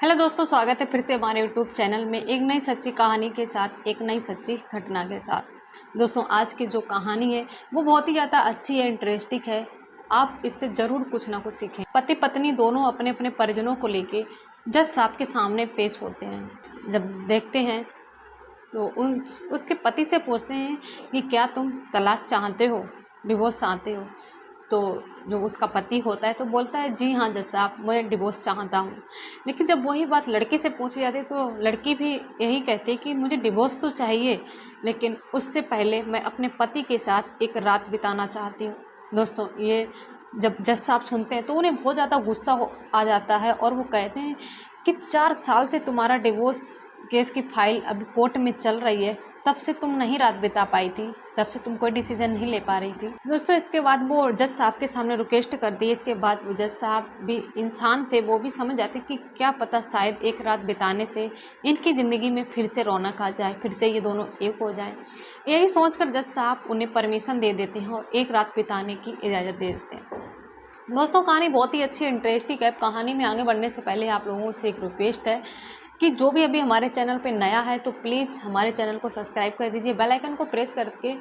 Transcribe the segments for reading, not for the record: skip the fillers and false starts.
Hello दोस्तों, स्वागत है फिर से हमारे यूट्यूब चैनल में एक नई सच्ची कहानी के साथ, एक नई सच्ची घटना के साथ। दोस्तों, आज की जो कहानी है वो बहुत ही ज़्यादा अच्छी है, इंटरेस्टिंग है। आप इससे ज़रूर कुछ ना कुछ सीखें। पति पत्नी दोनों अपने अपने परिजनों को लेके जज साहब के सामने पेश होते हैं। जब देखते हैं तो उसके पति से पूछते हैं कि क्या तुम तलाक चाहते हो, डिवोर्स चाहते हो। तो जो उसका पति होता है तो बोलता है जी हाँ जज साहब, मैं डिवोर्स चाहता हूँ। लेकिन जब वही बात लड़की से पूछी जाती है तो लड़की भी यही कहती है कि मुझे डिवोर्स तो चाहिए, लेकिन उससे पहले मैं अपने पति के साथ एक रात बिताना चाहती हूँ। दोस्तों, ये जब जज साहब सुनते हैं तो उन्हें बहुत ज़्यादा गुस्सा आ जाता है और वो कहते हैं कि 4 साल से तुम्हारा डिवोर्स केस की फाइल अभी कोर्ट में चल रही है, तब से तुम नहीं रात बिता पाई थी, तब से तुम कोई डिसीजन नहीं ले पा रही थी। दोस्तों, इसके बाद वो जज साहब के सामने रिक्वेस्ट कर दी। इसके बाद वो जज साहब भी इंसान थे, वो भी समझ जाते कि क्या पता शायद एक रात बिताने से इनकी ज़िंदगी में फिर से रौनक आ जाए, फिर से ये दोनों एक हो जाएं। यही सोचकर जज साहब उन्हें परमिशन दे देते हैं और एक रात बिताने की इजाज़त दे देते हैं। दोस्तों, कहानी बहुत ही अच्छी इंटरेस्टिंग है। कहानी में आगे बढ़ने से पहले आप लोगों से एक रिक्वेस्ट है कि जो भी अभी हमारे चैनल पे नया है तो प्लीज़ हमारे चैनल को सब्सक्राइब कर दीजिए, बेल आइकन को प्रेस करके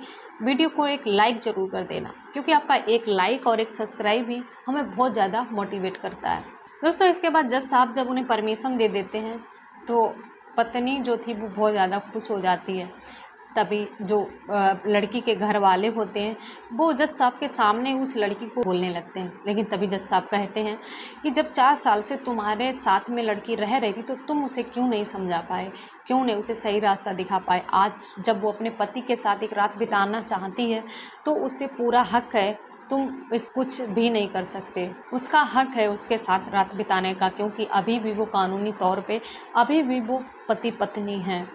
वीडियो को एक लाइक ज़रूर कर देना, क्योंकि आपका एक लाइक और एक सब्सक्राइब ही हमें बहुत ज़्यादा मोटिवेट करता है। दोस्तों, इसके बाद जज साहब जब उन्हें परमिशन दे देते हैं तो पत्नी जो थी वो बहुत ज़्यादा खुश हो जाती है। तभी जो लड़की के घर वाले होते हैं वो जज साहब के सामने उस लड़की को बोलने लगते हैं। लेकिन तभी जज साहब कहते हैं कि जब 4 साल से तुम्हारे साथ में लड़की रह रही थी तो तुम उसे क्यों नहीं समझा पाए, क्यों नहीं उसे सही रास्ता दिखा पाए। आज जब वो अपने पति के साथ एक रात बिताना चाहती है तो उससे पूरा हक है, तुम इस कुछ भी नहीं कर सकते। उसका हक है उसके साथ रात बिताने का, क्योंकि अभी भी वो कानूनी तौर पे अभी भी वो पति पत्नी हैं।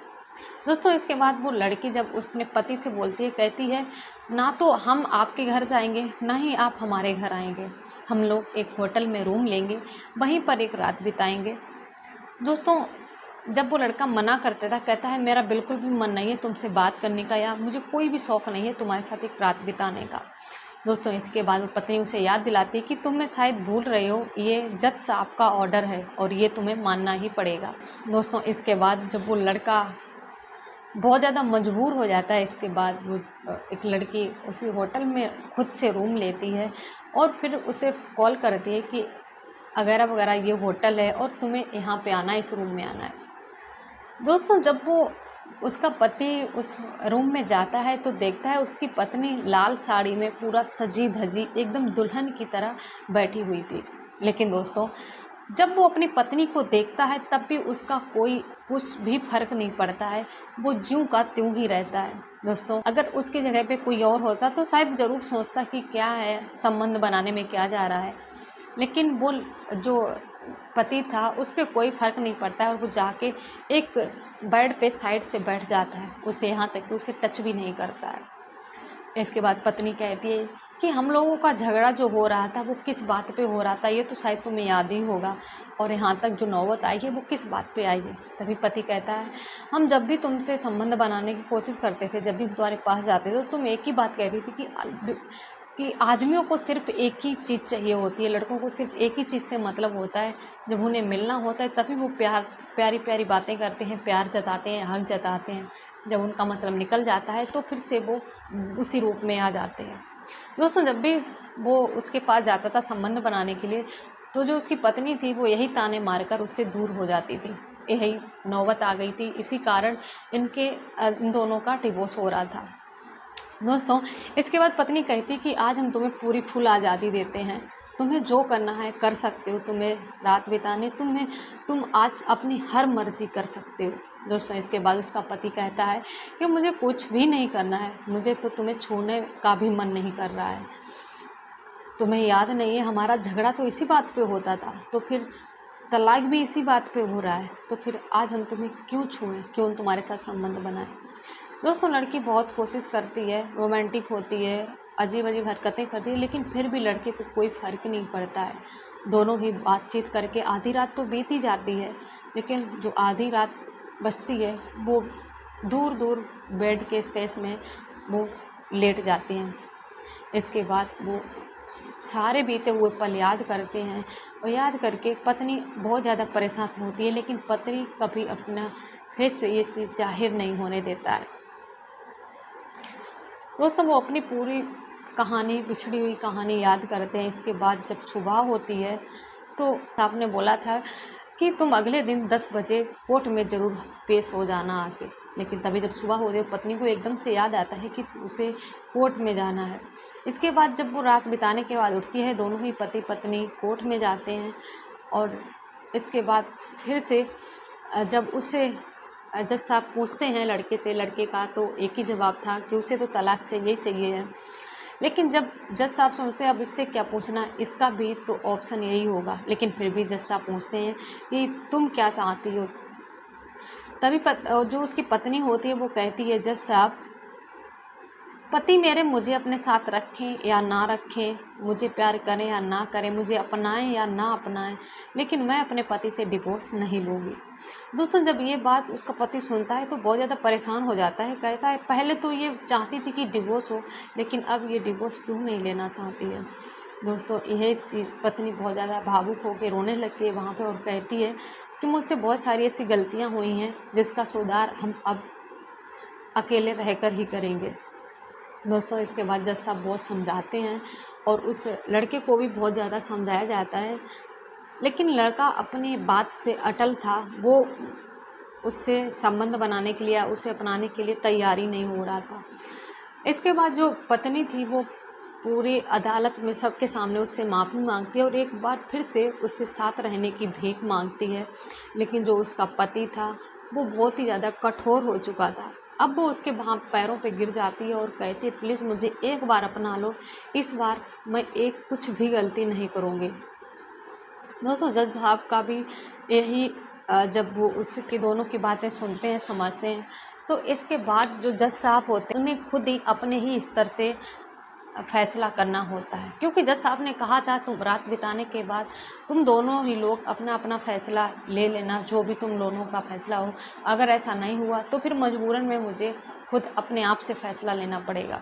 दोस्तों, इसके बाद वो लड़की जब उसने पति से बोलती है, कहती है ना तो हम आपके घर जाएंगे ना ही आप हमारे घर आएंगे, हम लोग एक होटल में रूम लेंगे, वहीं पर एक रात बिताएंगे। दोस्तों, जब वो लड़का मना करता था, कहता है मेरा बिल्कुल भी मन नहीं है तुमसे बात करने का, या मुझे कोई भी शौक़ नहीं है तुम्हारे साथ एक रात बिताने का। दोस्तों, इसके बाद वो पत्नी उसे याद दिलाती है कि तुम्हें शायद भूल रहे हो, ये जज साहब का ऑर्डर है और ये तुम्हें मानना ही पड़ेगा। दोस्तों, इसके बाद जब वो लड़का बहुत ज़्यादा मजबूर हो जाता है, इसके बाद वो एक लड़की उसी होटल में खुद से रूम लेती है और फिर उसे कॉल करती है कि वगैरह वगैरह ये होटल है और तुम्हें यहाँ पे आना है, इस रूम में आना है। दोस्तों, जब वो उसका पति उस रूम में जाता है तो देखता है उसकी पत्नी लाल साड़ी में पूरा सजी धजी एकदम दुल्हन की तरह बैठी हुई थी। लेकिन दोस्तों, जब वो अपनी पत्नी को देखता है तब भी उसका कोई कुछ भी फर्क नहीं पड़ता है, वो ज्यों का त्यों ही रहता है। दोस्तों, अगर उसकी जगह पे कोई और होता तो शायद ज़रूर सोचता कि क्या है, संबंध बनाने में क्या जा रहा है। लेकिन वो जो पति था उस पर कोई फ़र्क नहीं पड़ता है और वो जाके एक बेड पे साइड से बैठ जाता है, उसे यहाँ तक कि उसे टच भी नहीं करता है। इसके बाद पत्नी कहती है कि हम लोगों का झगड़ा जो हो रहा था वो किस बात पे हो रहा था, ये तो शायद तुम्हें याद ही होगा, और यहाँ तक जो नौबत आई है वो किस बात पे आई है। तभी पति कहता है, हम जब भी तुमसे संबंध बनाने की कोशिश करते थे, जब भी हम तुम्हारे पास जाते थे तो तुम एक ही बात कहती थी कि आदमियों को सिर्फ एक ही चीज़ चाहिए होती है, लड़कों को सिर्फ एक ही चीज़ से मतलब होता है, जब उन्हें मिलना होता है तभी वो प्यारी प्यारी बातें करते हैं, प्यार जताते हैं, हक जताते हैं। जब उनका मतलब निकल जाता है तो फिर से वो उसी रूप में आ जाते हैं। दोस्तों, जब भी वो उसके पास जाता था संबंध बनाने के लिए तो जो उसकी पत्नी थी वो यही ताने मारकर उससे दूर हो जाती थी। यही नौबत आ गई थी, इसी कारण इन दोनों का डिवोर्स हो रहा था। दोस्तों, इसके बाद पत्नी कहती कि आज हम तुम्हें पूरी फुल आज़ादी देते हैं, तुम्हें जो करना है कर सकते हो, तुम्हें रात बिताने तुम आज अपनी हर मर्जी कर सकते हो। दोस्तों, इसके बाद उसका पति कहता है कि मुझे कुछ भी नहीं करना है, मुझे तो तुम्हें छूने का भी मन नहीं कर रहा है। तुम्हें याद नहीं है हमारा झगड़ा तो इसी बात पे होता था, तो फिर तलाक भी इसी बात पे हो रहा है, तो फिर आज हम तुम्हें क्यों छुएं, क्यों तुम्हारे साथ संबंध बनाएं। दोस्तों, लड़की बहुत कोशिश करती है, रोमांटिक होती है, अजीब अजीब हरकतें करती है, लेकिन फिर भी लड़के को कोई फ़र्क नहीं पड़ता है। दोनों ही बातचीत करके आधी रात तो बीत ही जाती है, लेकिन जो आधी रात बचती है वो दूर दूर बेड के स्पेस में वो लेट जाती हैं। इसके बाद वो सारे बीते हुए पल याद करते हैं और याद करके पत्नी बहुत ज़्यादा परेशान होती है, लेकिन पत्नी कभी अपना फेस पे ये चीज़ जाहिर नहीं होने देता है। दोस्तों वो अपनी पूरी कहानी, बिछड़ी हुई कहानी याद करते हैं। इसके बाद जब सुबह होती है तो आपने बोला था कि तुम अगले दिन 10 बजे कोर्ट में ज़रूर पेश हो जाना आके, लेकिन तभी जब सुबह होती है पत्नी को एकदम से याद आता है कि उसे कोर्ट में जाना है। इसके बाद जब वो रात बिताने के बाद उठती है, दोनों ही पति पत्नी कोर्ट में जाते हैं और इसके बाद फिर से जब उसे जज साहब पूछते हैं लड़के से, लड़के का तो एक ही जवाब था कि उसे तो तलाक चाहिए ही चाहिए है। लेकिन जब जज साहब समझते हैं अब इससे क्या पूछना, इसका भी तो ऑप्शन यही होगा, लेकिन फिर भी जज साहब पूछते हैं कि तुम क्या चाहती हो। तभी जो उसकी पत्नी होती है वो कहती है, जज साहब पति मेरे मुझे अपने साथ रखें या ना रखें, मुझे प्यार करें या ना करें, मुझे अपनाएं या ना अपनाएं, लेकिन मैं अपने पति से डिवोर्स नहीं लूँगी। दोस्तों जब ये बात उसका पति सुनता है तो बहुत ज़्यादा परेशान हो जाता है। कहता है पहले तो ये चाहती थी कि डिवोर्स हो, लेकिन अब ये डिवोर्स क्यों नहीं लेना चाहती है। दोस्तों यह चीज़ पत्नी बहुत ज़्यादा भावुक होकर रोने लगती है वहाँ पर और कहती है कि मुझसे बहुत सारी ऐसी गलतियाँ हुई हैं जिसका सुधार हम अब अकेले रहकर ही करेंगे। दोस्तों इसके बाद जज साहब बहुत समझाते हैं और उस लड़के को भी बहुत ज़्यादा समझाया जाता है, लेकिन लड़का अपनी बात से अटल था। वो उससे संबंध बनाने के लिए, उसे अपनाने के लिए तैयारी नहीं हो रहा था। इसके बाद जो पत्नी थी वो पूरी अदालत में सबके सामने उससे माफ़ी मांगती है और एक बार फिर से उसके साथ रहने की भीख मांगती है, लेकिन जो उसका पति था वो बहुत ही ज़्यादा कठोर हो चुका था। अब वो उसके वहाँ पैरों पे गिर जाती है और कहती है प्लीज़ मुझे एक बार अपना लो, इस बार मैं एक कुछ भी गलती नहीं करूँगी। दोस्तों जज साहब का भी यही जब वो उसकी दोनों की बातें सुनते हैं, समझते हैं, तो इसके बाद जो जज साहब होते हैं उन्हें खुद ही अपने ही स्तर से फैसला करना होता है, क्योंकि जज साहब ने कहा था तुम रात बिताने के बाद तुम दोनों ही लोग अपना अपना फ़ैसला ले लेना, जो भी तुम दोनों का फ़ैसला हो। अगर ऐसा नहीं हुआ तो फिर मजबूरन में मुझे खुद अपने आप से फ़ैसला लेना पड़ेगा।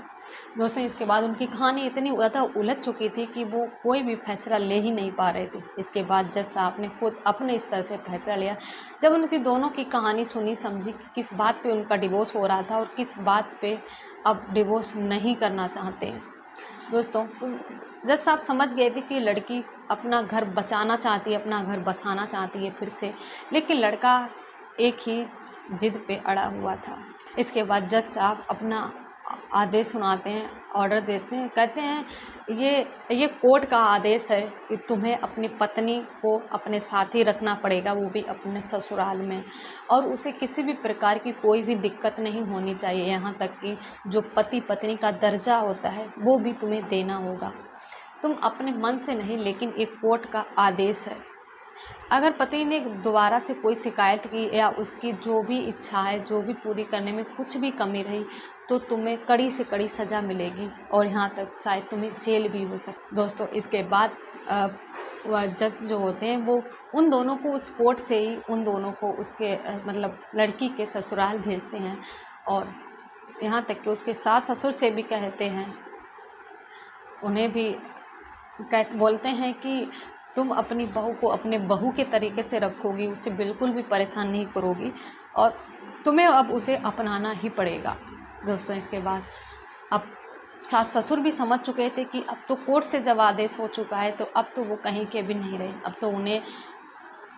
दोस्तों इसके बाद उनकी कहानी इतनी ज़्यादा उलझ चुकी थी कि वो कोई भी फ़ैसला ले ही नहीं पा रहे थे। इसके बाद जज साहब ने खुद अपने स्तर से फ़ैसला लिया। जब उनकी दोनों की कहानी सुनी, समझी कि किस बात पे उनका डिवोर्स हो रहा था और किस बात पे अब डिवोर्स नहीं करना चाहते हैं। दोस्तों जज साहब समझ गए थे कि लड़की अपना घर बचाना चाहती है, अपना घर बसाना चाहती है फिर से, लेकिन लड़का एक ही जिद पे अड़ा हुआ था। इसके बाद जज साहब अपना आदेश सुनाते हैं, ऑर्डर देते हैं, कहते हैं ये कोर्ट का आदेश है कि तुम्हें अपनी पत्नी को अपने साथ ही रखना पड़ेगा, वो भी अपने ससुराल में, और उसे किसी भी प्रकार की कोई भी दिक्कत नहीं होनी चाहिए। यहाँ तक कि जो पति पत्नी का दर्जा होता है वो भी तुम्हें देना होगा। तुम अपने मन से नहीं, लेकिन एक कोर्ट का आदेश है। अगर पति ने दोबारा से कोई शिकायत की या उसकी जो भी इच्छा है, जो भी पूरी करने में कुछ भी कमी रही, तो तुम्हें कड़ी से कड़ी सज़ा मिलेगी और यहाँ तक शायद तुम्हें जेल भी हो सकती। दोस्तों इसके बाद वह जज जो होते हैं वो उन दोनों को उस कोर्ट से ही उन दोनों को उसके मतलब लड़की के ससुराल भेजते हैं और यहाँ तक कि उसके सास ससुर से भी कहते हैं, उन्हें भी बोलते हैं कि तुम अपनी बहू को अपने बहू के तरीके से रखोगी, उसे बिल्कुल भी परेशान नहीं करोगी और तुम्हें अब उसे अपनाना ही पड़ेगा। दोस्तों इसके बाद अब सास ससुर भी समझ चुके थे कि अब तो कोर्ट से जब आदेश हो चुका है तो अब तो वो कहीं के भी नहीं रहे, अब तो उन्हें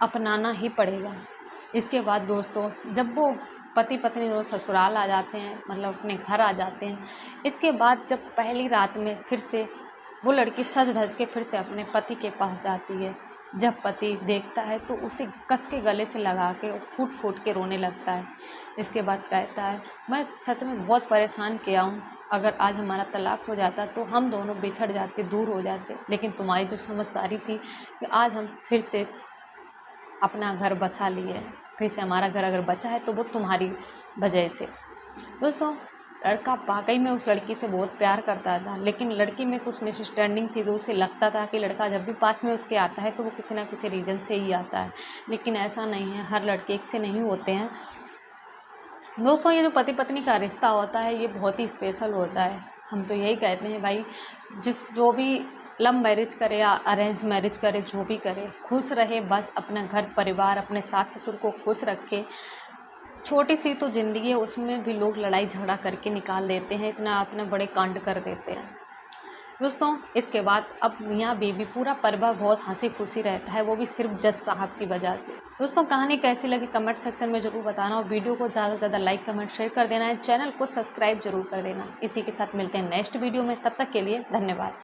अपनाना ही पड़ेगा। इसके बाद दोस्तों जब वो पति पत्नी दोनों ससुराल आ जाते हैं, मतलब अपने घर आ जाते हैं, इसके बाद जब पहली रात में फिर से वो लड़की सज धज के फिर से अपने पति के पास जाती है। जब पति देखता है तो उसे कस के गले से लगा के फूट फूट के रोने लगता है। इसके बाद कहता है मैं सच में बहुत परेशान किया हूँ, अगर आज हमारा तलाक हो जाता तो हम दोनों बिछड़ जाते, दूर हो जाते, लेकिन तुम्हारी जो समझदारी थी कि आज हम फिर से अपना घर बसा लिए, फिर से हमारा घर अगर बचा है तो वो तुम्हारी वजह से। दोस्तों लड़का वाकई में उस लड़की से बहुत प्यार करता था, लेकिन लड़की में कुछ मिसअंडरस्टैंडिंग थी, तो उसे लगता था कि लड़का जब भी पास में उसके आता है तो वो किसी ना किसी रीज़न से ही आता है, लेकिन ऐसा नहीं है, हर लड़के एक से नहीं होते हैं। दोस्तों ये जो पति पत्नी का रिश्ता होता है ये बहुत ही स्पेशल होता है। हम तो यही कहते हैं भाई, जो भी लव मैरिज करे या अरेंज मैरिज करे, जो भी करे, खुश रहे, बस अपना घर परिवार अपने सास ससुर को खुश रखे। छोटी सी तो ज़िंदगी है, उसमें भी लोग लड़ाई झगड़ा करके निकाल देते हैं, इतना बड़े कांड कर देते हैं। दोस्तों इसके बाद अब मियाँ बीवी पूरा परिवार बहुत हंसी खुशी रहता है, वो भी सिर्फ जज साहब की वजह से। दोस्तों कहानी कैसी लगी कमेंट सेक्शन में ज़रूर बताना और वीडियो को ज़्यादा से ज़्यादा लाइक कमेंट शेयर कर देना है, चैनल को सब्सक्राइब जरूर कर देना। इसी के साथ मिलते हैं नेक्स्ट वीडियो में, तब तक के लिए धन्यवाद।